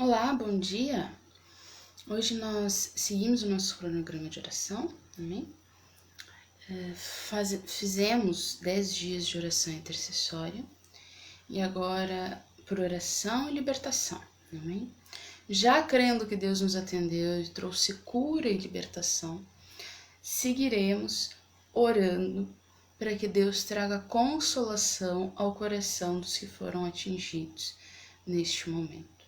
Olá, bom dia! Hoje nós seguimos o nosso cronograma de oração, amém? Fizemos 10 dias de oração intercessória e agora por oração e libertação, amém? Já crendo que Deus nos atendeu e trouxe cura e libertação, seguiremos orando para que Deus traga consolação ao coração dos que foram atingidos neste momento.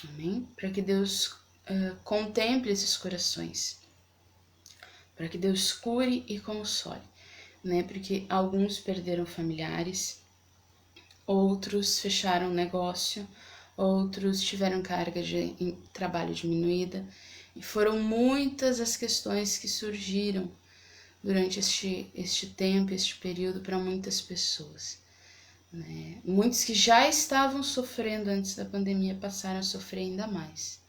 Amém? Para que Deus contemple esses corações, para que Deus cure e console, né? Porque alguns perderam familiares, outros fecharam negócio, outros tiveram carga de trabalho diminuída, e foram muitas as questões que surgiram durante este tempo, este período para muitas pessoas. Né? Muitos que já estavam sofrendo antes da pandemia passaram a sofrer ainda mais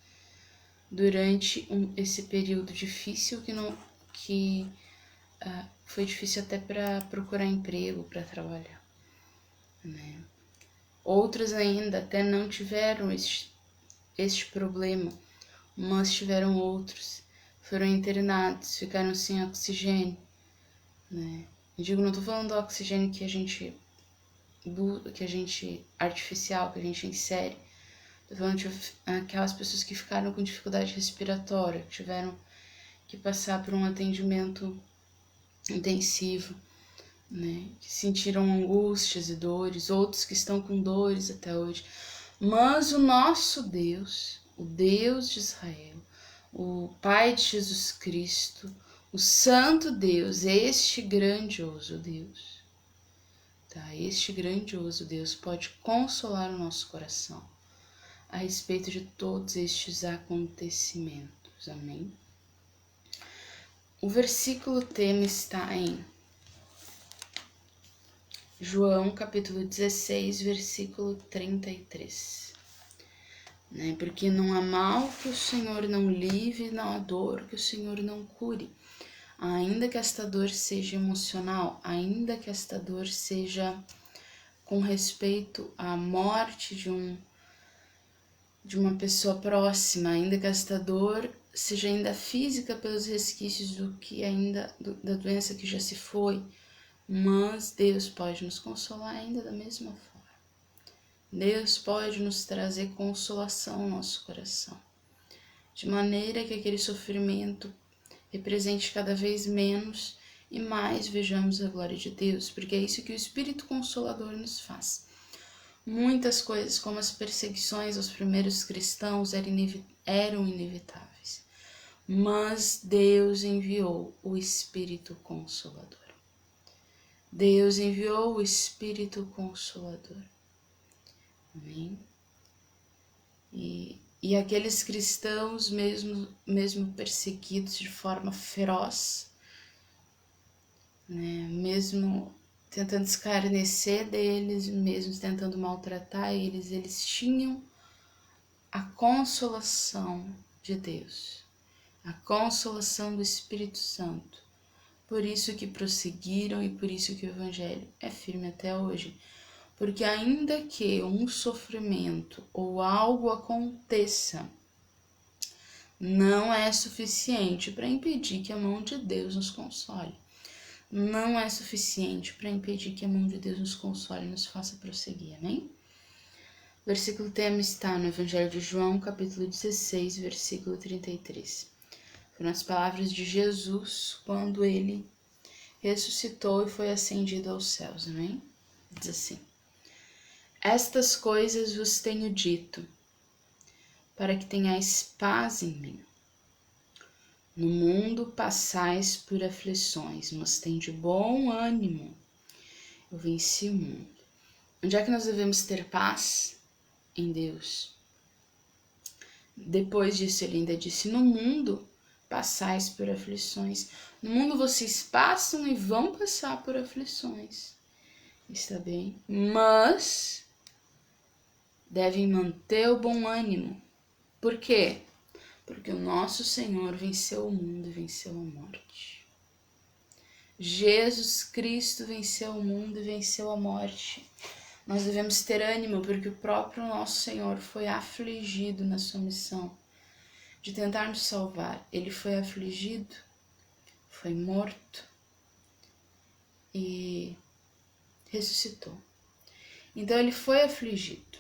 durante esse período difícil que foi difícil até para procurar emprego, para trabalhar. Né? Outros ainda até não tiveram este problema, mas tiveram outros, foram internados, ficaram sem oxigênio. Né? Eu digo, não estou falando do oxigênio que a gente artificial, que a gente insere. Estou falando de aquelas pessoas que ficaram com dificuldade respiratória, que tiveram que passar por um atendimento intensivo, né? Que sentiram angústias e dores, outros que estão com dores até hoje. Mas o nosso Deus, o Deus de Israel, o Pai de Jesus Cristo, o Santo Deus, este grandioso Deus, tá? Este grandioso Deus pode consolar o nosso coração a respeito de todos estes acontecimentos, amém? O versículo tema está em João capítulo 16, versículo 33. Né? Porque não há mal que o Senhor não livre, não há dor que o Senhor não cure. Ainda que esta dor seja emocional, ainda que esta dor seja com respeito à morte de uma pessoa próxima, ainda que esta dor seja ainda física pelos resquícios da doença que já se foi, mas Deus pode nos consolar ainda da mesma forma. Deus pode nos trazer consolação ao nosso coração, de maneira que aquele sofrimento represente cada vez menos e mais vejamos a glória de Deus, porque é isso que o Espírito Consolador nos faz. Muitas coisas, como as perseguições aos primeiros cristãos, eram inevitáveis, mas Deus enviou o Espírito Consolador. Deus enviou o Espírito Consolador. Amém? E aqueles cristãos, mesmo perseguidos de forma feroz, né, mesmo tentando escarnecer deles, mesmo tentando maltratar eles tinham a consolação de Deus, a consolação do Espírito Santo. Por isso que prosseguiram e por isso que o Evangelho é firme até hoje. Porque ainda que um sofrimento ou algo aconteça, não é suficiente para impedir que a mão de Deus nos console. Não é suficiente para impedir que a mão de Deus nos console e nos faça prosseguir, amém? O versículo tema está no Evangelho de João, capítulo 16, versículo 33. Foram as palavras de Jesus quando ele ressuscitou e foi ascendido aos céus, amém? Diz assim: Estas coisas vos tenho dito, para que tenhais paz em mim. No mundo passais por aflições, mas tende bom ânimo. Eu venci o mundo. Onde é que nós devemos ter paz? Em Deus. Depois disso ele ainda disse, no mundo passais por aflições. No mundo vocês passam e vão passar por aflições. Está bem? Mas devem manter o bom ânimo. Por quê? Porque o nosso Senhor venceu o mundo e venceu a morte. Jesus Cristo venceu o mundo e venceu a morte. Nós devemos ter ânimo, porque o próprio nosso Senhor foi afligido na sua missão de tentar nos salvar. Ele foi afligido, foi morto e ressuscitou. Então ele foi afligido,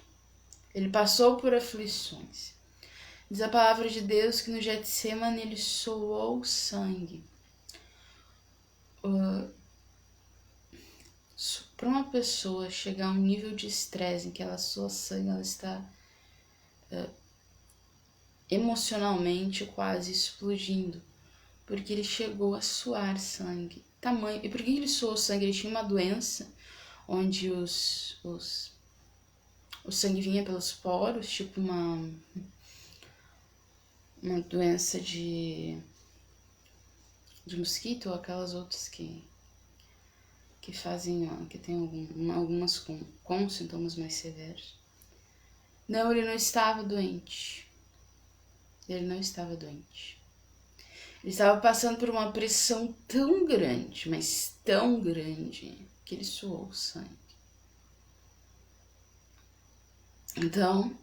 ele passou por aflições. Diz a palavra de Deus que no Getsemane ele suou sangue. Para uma pessoa chegar a um nível de estresse em que ela sua sangue, ela está emocionalmente quase explodindo, porque ele chegou a suar sangue. Tamanho. E por que ele suou sangue? Ele tinha uma doença onde o sangue vinha pelos poros, tipo uma doença de mosquito ou aquelas outras que fazem, que tem algumas com sintomas mais severos. Não, ele não estava doente. Ele não estava doente. Ele estava passando por uma pressão tão grande, mas tão grande, que ele suou sangue. Então,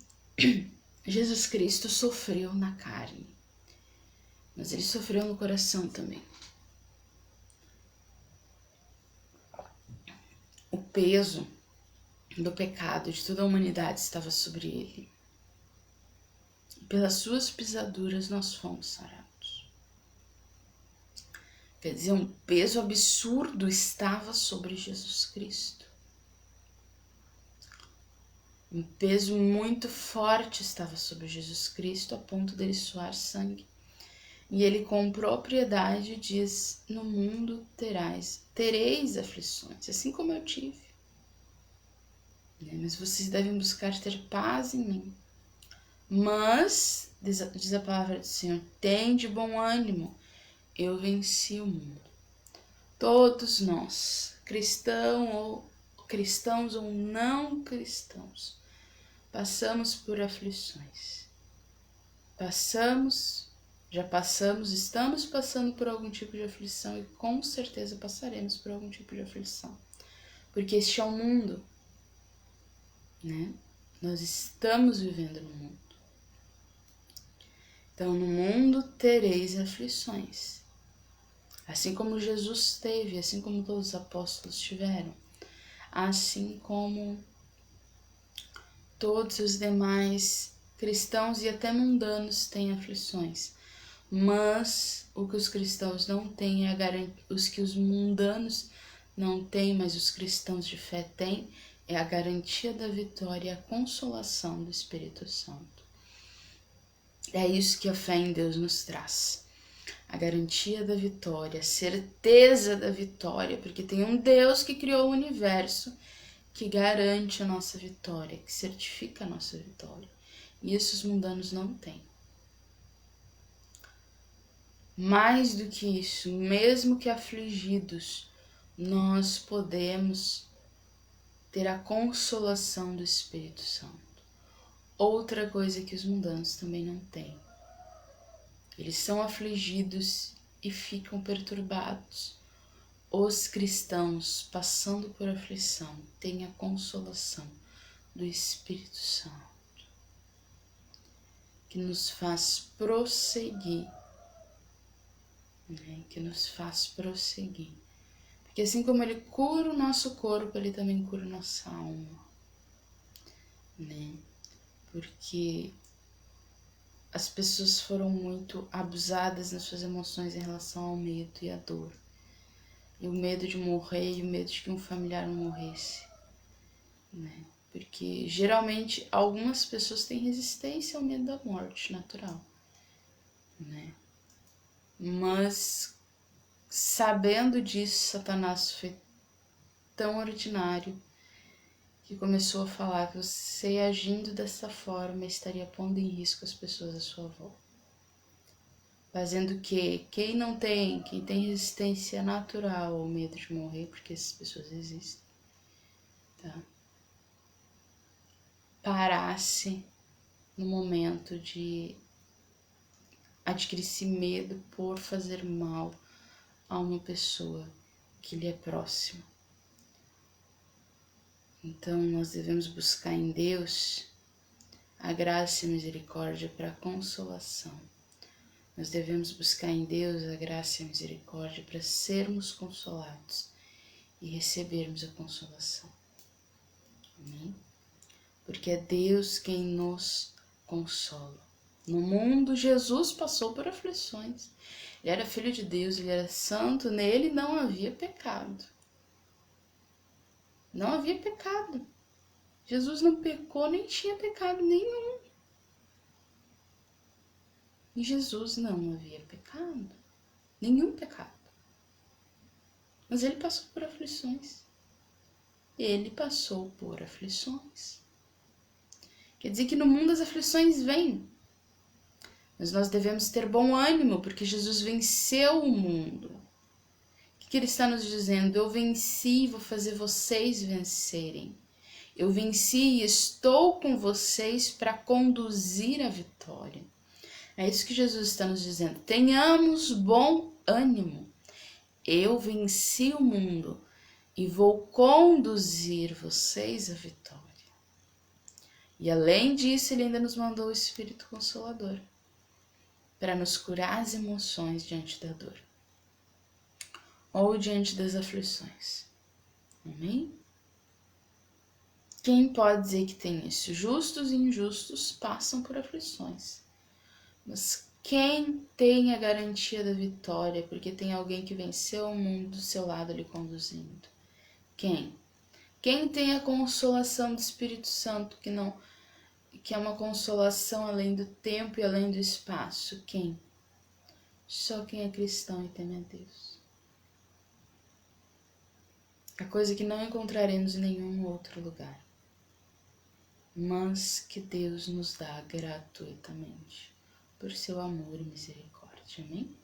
Jesus Cristo sofreu na carne, mas ele sofreu no coração também. O peso do pecado de toda a humanidade estava sobre ele. Pelas suas pisaduras nós fomos sarados. Quer dizer, um peso absurdo estava sobre Jesus Cristo. Um peso muito forte estava sobre Jesus Cristo, a ponto dele suar sangue. E ele com propriedade diz: no mundo tereis aflições, assim como eu tive. Mas vocês devem buscar ter paz em mim. Mas, diz a palavra do Senhor, tem de bom ânimo, eu venci o mundo. Todos nós, cristãos ou não cristãos, passamos por aflições. Já passamos, estamos passando por algum tipo de aflição e com certeza passaremos por algum tipo de aflição. Porque este é o mundo, né? Nós estamos vivendo no mundo. Então, no mundo tereis aflições. Assim como Jesus teve, assim como todos os apóstolos tiveram, assim como todos os demais cristãos e até mundanos têm aflições. Mas o que os cristãos não têm, os que os mundanos não têm, mas os cristãos de fé têm, é a garantia da vitória e a consolação do Espírito Santo. É isso que a fé em Deus nos traz. A garantia da vitória, a certeza da vitória, porque tem um Deus que criou o universo que garante a nossa vitória, que certifica a nossa vitória. E isso os mundanos não têm. Mais do que isso, mesmo que afligidos, nós podemos ter a consolação do Espírito Santo. Outra coisa que os mundanos também não têm. Eles são afligidos e ficam perturbados. Os cristãos, passando por aflição, têm a consolação do Espírito Santo, que nos faz prosseguir, né? Porque assim como ele cura o nosso corpo, ele também cura a nossa alma, né? Porque as pessoas foram muito abusadas nas suas emoções em relação ao medo e à dor. E o medo de morrer e o medo de que um familiar não morresse, né? Porque geralmente algumas pessoas têm resistência ao medo da morte natural, né? Mas sabendo disso, Satanás foi tão ordinário que começou a falar que você agindo dessa forma estaria pondo em risco as pessoas à sua volta. Fazendo que quem tem resistência natural ao medo de morrer, porque essas pessoas existem, tá? Parasse no momento de adquirir esse medo por fazer mal a uma pessoa que lhe é próxima. Então nós devemos buscar em Deus a graça e a misericórdia para a consolação. Nós devemos buscar em Deus a graça e a misericórdia para sermos consolados e recebermos a consolação. Amém? Porque é Deus quem nos consola. No mundo, Jesus passou por aflições. Ele era filho de Deus, ele era santo, nele não havia pecado. Não havia pecado. Jesus não pecou, nem tinha pecado nenhum. Em Jesus não havia pecado, nenhum pecado. Mas ele passou por aflições. Ele passou por aflições. Quer dizer que no mundo as aflições vêm. Mas nós devemos ter bom ânimo, porque Jesus venceu o mundo. O que ele está nos dizendo? Eu venci e vou fazer vocês vencerem. Eu venci e estou com vocês para conduzir a vitória. É isso que Jesus está nos dizendo. Tenhamos bom ânimo. Eu venci o mundo e vou conduzir vocês à vitória. E além disso, ele ainda nos mandou o Espírito Consolador para nos curar as emoções diante da dor ou diante das aflições. Amém? Quem pode dizer que tem isso? Justos e injustos passam por aflições. Mas quem tem a garantia da vitória, porque tem alguém que venceu o mundo do seu lado lhe conduzindo? Quem? Quem tem a consolação do Espírito Santo, que é uma consolação além do tempo e além do espaço? Quem? Só quem é cristão e teme a Deus. A coisa que não encontraremos em nenhum outro lugar, mas que Deus nos dá gratuitamente, por seu amor e misericórdia. Amém?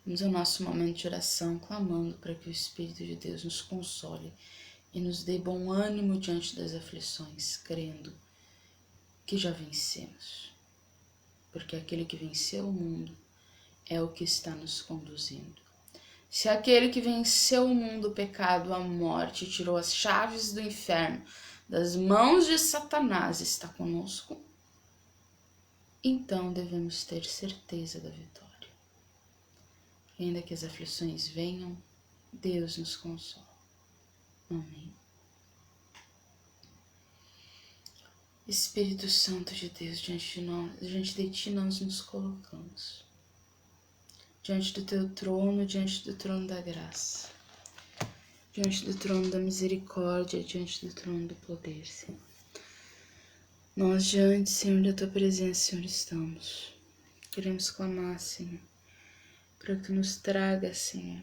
Vamos ao nosso momento de oração, clamando para que o Espírito de Deus nos console e nos dê bom ânimo diante das aflições, crendo que já vencemos. Porque aquele que venceu o mundo é o que está nos conduzindo. Se aquele que venceu o mundo, o pecado, a morte, tirou as chaves do inferno das mãos de Satanás, está conosco, então devemos ter certeza da vitória. E ainda que as aflições venham, Deus nos consola. Amém. Espírito Santo de Deus, diante de Ti nós nos colocamos. Diante do Teu trono, diante do trono da graça. Diante do trono da misericórdia, diante do trono do poder, Senhor. Nós diante, Senhor, da Tua presença, Senhor, estamos. Queremos clamar, Senhor, para que Tu nos traga, Senhor,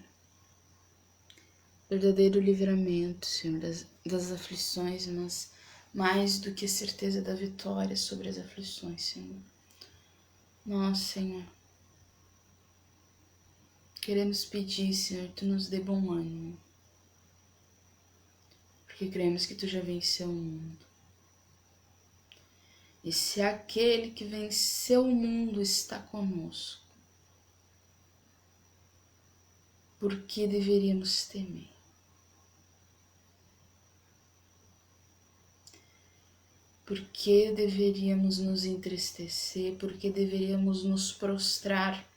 verdadeiro livramento, Senhor, das aflições, mas mais do que a certeza da vitória sobre as aflições, Senhor. Nós, Senhor, queremos pedir, Senhor, Tu nos dê bom ânimo, porque cremos que Tu já venceu o mundo. E se aquele que venceu o mundo está conosco, por que deveríamos temer? Por que deveríamos nos entristecer? Por que deveríamos nos prostrar?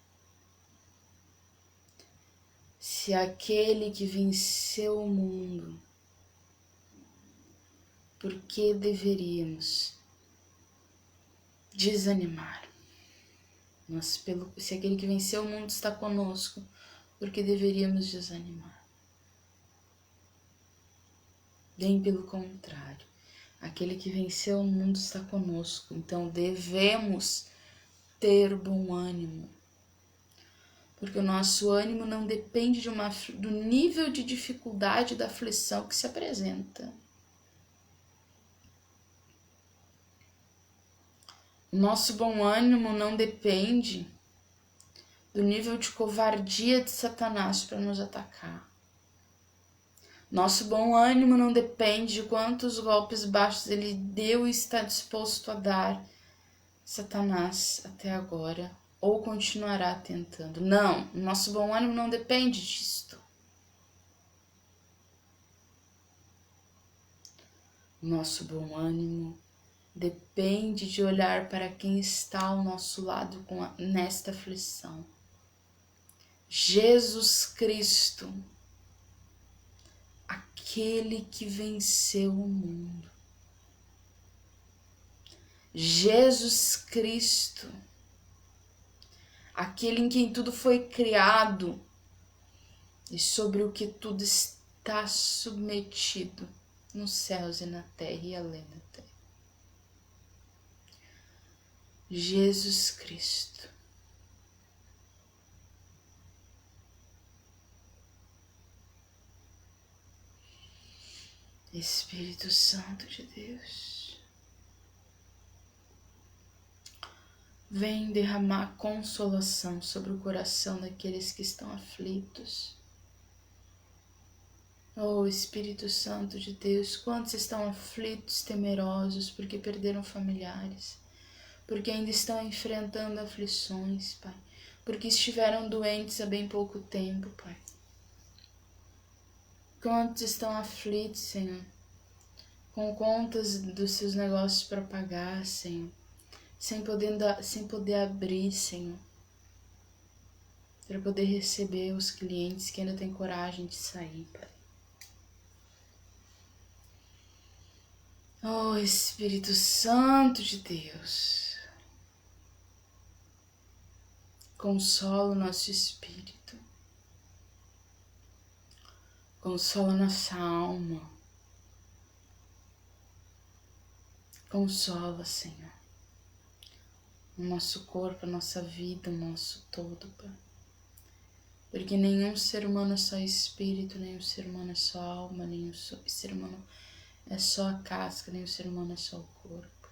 Se aquele que venceu o mundo, por que deveríamos desanimar? Mas se aquele que venceu o mundo está conosco, por que deveríamos desanimar? Bem pelo contrário, aquele que venceu o mundo está conosco, então devemos ter bom ânimo. Porque o nosso ânimo não depende do nível de dificuldade da aflição que se apresenta. O nosso bom ânimo não depende do nível de covardia de Satanás para nos atacar. Nosso bom ânimo não depende de quantos golpes baixos ele deu e está disposto a dar Satanás até agora, ou continuará tentando. Não, nosso bom ânimo não depende disto. Nosso bom ânimo depende de olhar para quem está ao nosso lado nesta aflição. Jesus Cristo, aquele que venceu o mundo. Jesus Cristo, aquele em quem tudo foi criado e sobre o que tudo está submetido nos céus e na terra e além da terra. Jesus Cristo. Espírito Santo de Deus, vem derramar consolação sobre o coração daqueles que estão aflitos. Oh, Espírito Santo de Deus, quantos estão aflitos, temerosos, porque perderam familiares, porque ainda estão enfrentando aflições, Pai, porque estiveram doentes há bem pouco tempo, Pai. Quantos estão aflitos, Senhor, com contas dos seus negócios para pagar, Senhor, sem poder abrir, Senhor, para poder receber os clientes que ainda têm coragem de sair, Pai. Oh, Espírito Santo de Deus, consola o nosso espírito, consola nossa alma, consola, Senhor, o nosso corpo, a nossa vida, o nosso todo, Pai. Porque nenhum ser humano é só espírito, nenhum ser humano é só alma, nenhum ser humano é só a casca, nenhum ser humano é só o corpo.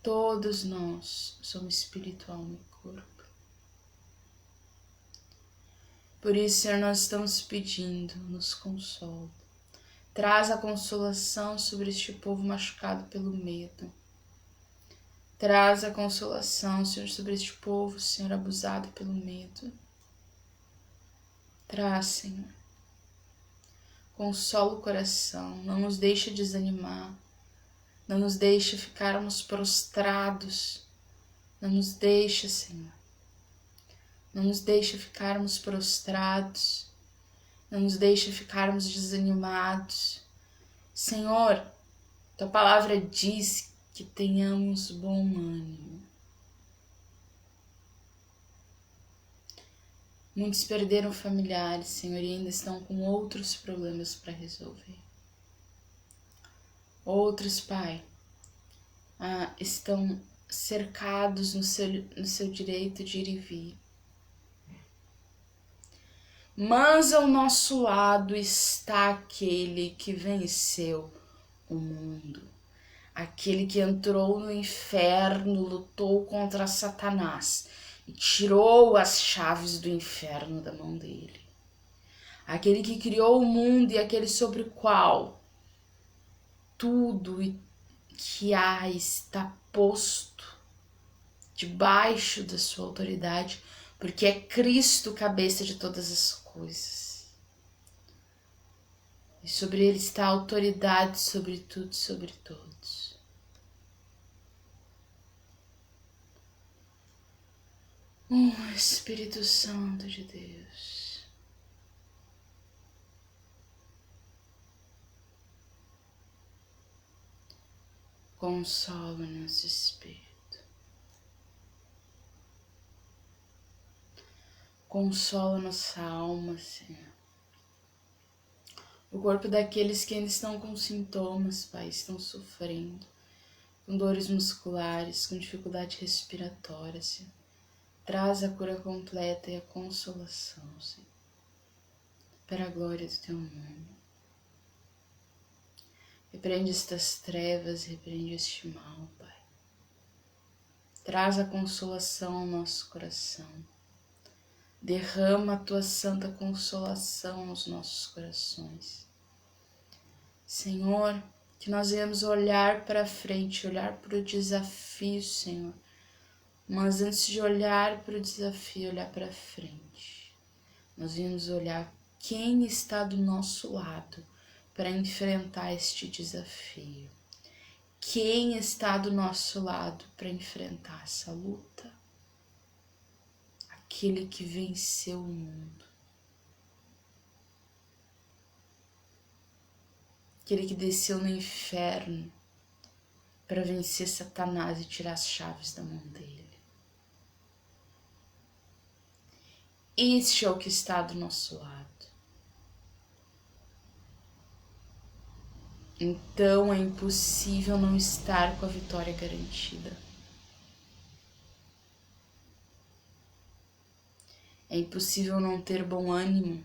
Todos nós somos espírito, alma e corpo. Por isso, Senhor, nós estamos pedindo, nos consola. Traz a consolação sobre este povo machucado pelo medo. Traz a consolação, Senhor, sobre este povo, Senhor, abusado pelo medo. Traz, Senhor. Consola o coração, não nos deixa desanimar, não nos deixa ficarmos prostrados, não nos deixa, Senhor. Não nos deixa ficarmos prostrados, não nos deixa ficarmos desanimados. Senhor, tua palavra diz que tenhamos bom ânimo. Muitos perderam familiares, Senhor, e ainda estão com outros problemas para resolver. Outros, Pai, estão cercados no seu direito de ir e vir. Mas ao nosso lado está aquele que venceu o mundo. Aquele que entrou no inferno, lutou contra Satanás e tirou as chaves do inferno da mão dele. Aquele que criou o mundo e aquele sobre o qual tudo que há está posto debaixo da sua autoridade, porque é Cristo cabeça de todas as coisas. E sobre ele está a autoridade sobre tudo, sobre todos. Oh, Espírito Santo de Deus. Consola nosso espírito. Consola nossa alma, Senhor. O corpo daqueles que ainda estão com sintomas, Pai, estão sofrendo, com dores musculares, com dificuldade respiratória, Senhor. Traz a cura completa e a consolação, Senhor, para a glória do Teu nome. Repreende estas trevas, repreende este mal, Pai. Traz a consolação ao nosso coração. Derrama a Tua santa consolação aos nossos corações. Senhor, que nós venhamos olhar para frente, olhar para o desafio, Senhor. Mas antes de olhar para o desafio, olhar para frente, nós venhamos olhar quem está do nosso lado para enfrentar este desafio? Quem está do nosso lado para enfrentar essa luta? Aquele que venceu o mundo. Aquele que desceu no inferno para vencer Satanás e tirar as chaves da mão dele. Este é o que está do nosso lado. Então é impossível não estar com a vitória garantida. É impossível não ter bom ânimo.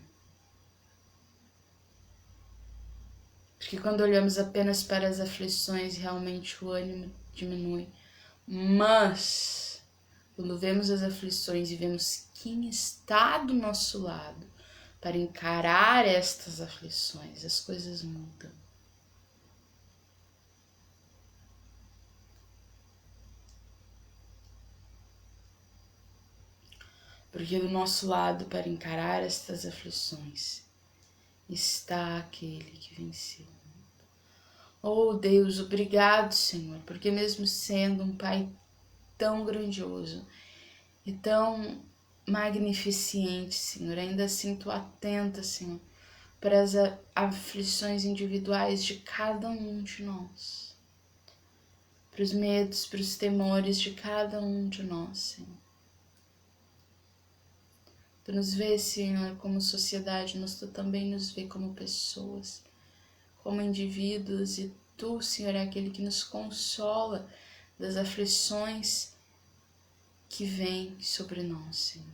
Porque quando olhamos apenas para as aflições, realmente o ânimo diminui. Mas, quando vemos as aflições e vemos quem está do nosso lado para encarar estas aflições, as coisas mudam. Porque do nosso lado para encarar estas aflições está aquele que venceu. Oh Deus, obrigado, Senhor, porque mesmo sendo um Pai tão grandioso e tão magnificente, Senhor, ainda assim Tu atenta, Senhor, para as aflições individuais de cada um de nós, para os medos, para os temores de cada um de nós, Senhor. Tu nos vê, Senhor, como sociedade, mas Tu também nos vê como pessoas, como indivíduos, e Tu, Senhor, é aquele que nos consola das aflições que vêm sobre nós, Senhor.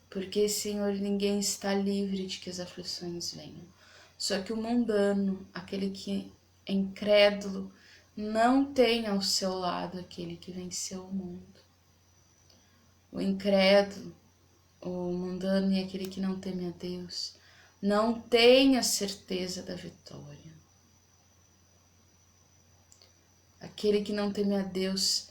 Porque, Senhor, ninguém está livre de que as aflições venham. Só que o mundano, aquele que é incrédulo, não tem ao seu lado aquele que venceu o mundo. O incrédulo, o mundano e aquele que não teme a Deus, não tem a certeza da vitória. Aquele que não teme a Deus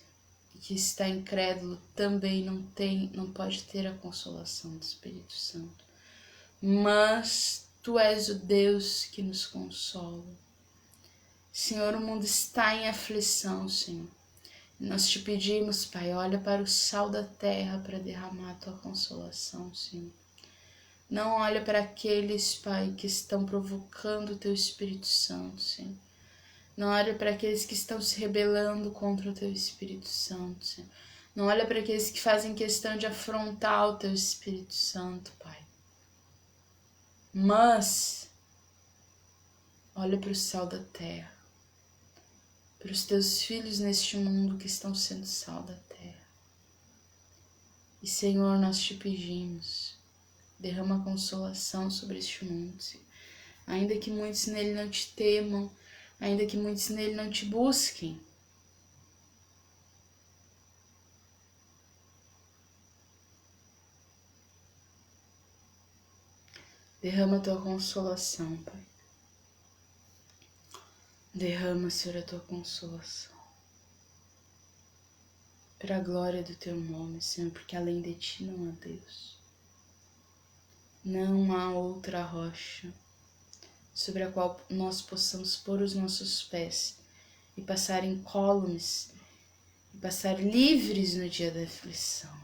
e que está incrédulo também não pode ter a consolação do Espírito Santo. Mas Tu és o Deus que nos consola. Senhor, o mundo está em aflição, Senhor. Nós te pedimos, Pai, olha para o sal da terra para derramar a Tua consolação, Senhor. Não olha para aqueles, Pai, que estão provocando o Teu Espírito Santo, Senhor. Não olha para aqueles que estão se rebelando contra o Teu Espírito Santo, Senhor. Não olha para aqueles que fazem questão de afrontar o Teu Espírito Santo, Pai. Mas olha para o sal da terra, para os Teus filhos neste mundo que estão sendo sal da terra. E, Senhor, nós te pedimos, derrama consolação sobre este mundo, Senhor. Ainda que muitos nele não te temam, ainda que muitos nele não te busquem, derrama a Tua consolação, Pai. Derrama, Senhor, a Tua consolação. Para a glória do Teu nome, Senhor, porque além de Ti não há Deus. Não há outra rocha sobre a qual nós possamos pôr os nossos pés e passar incólumes e passar livres no dia da aflição.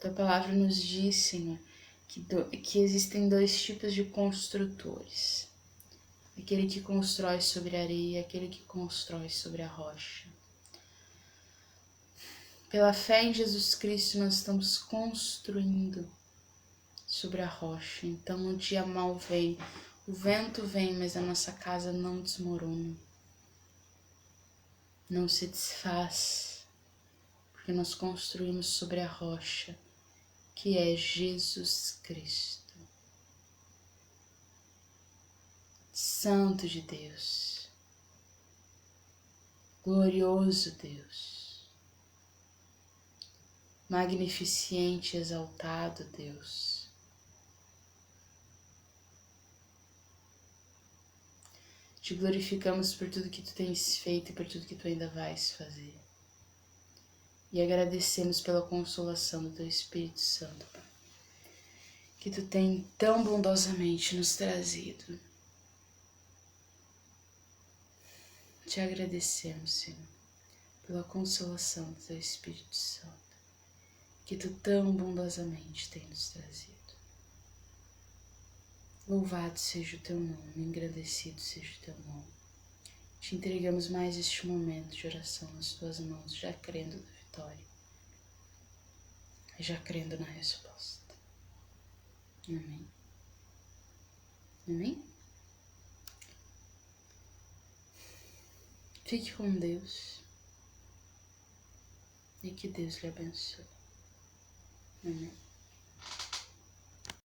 Tua palavra nos diz, Senhor, que existem dois tipos de construtores. Aquele que constrói sobre a areia e aquele que constrói sobre a rocha. Pela fé em Jesus Cristo, nós estamos construindo sobre a rocha. Então, o dia mau vem, o vento vem, mas a nossa casa não desmorona. Não se desfaz, porque nós construímos sobre a rocha, que é Jesus Cristo. Santo de Deus, glorioso Deus, magnificente e exaltado Deus. Te glorificamos por tudo que Tu tens feito e por tudo que Tu ainda vais fazer. E agradecemos pela consolação do Teu Espírito Santo, Pai, que Tu tem tão bondosamente nos trazido. Te agradecemos, Senhor, pela consolação do Teu Espírito Santo, que Tu tão bondosamente tem nos trazido. Louvado seja o Teu nome, engrandecido seja o Teu nome. Te entregamos mais este momento de oração nas Tuas mãos, já crendo na vitória, já crendo na resposta. Amém. Amém? Fique com Deus e que Deus lhe abençoe. Amém.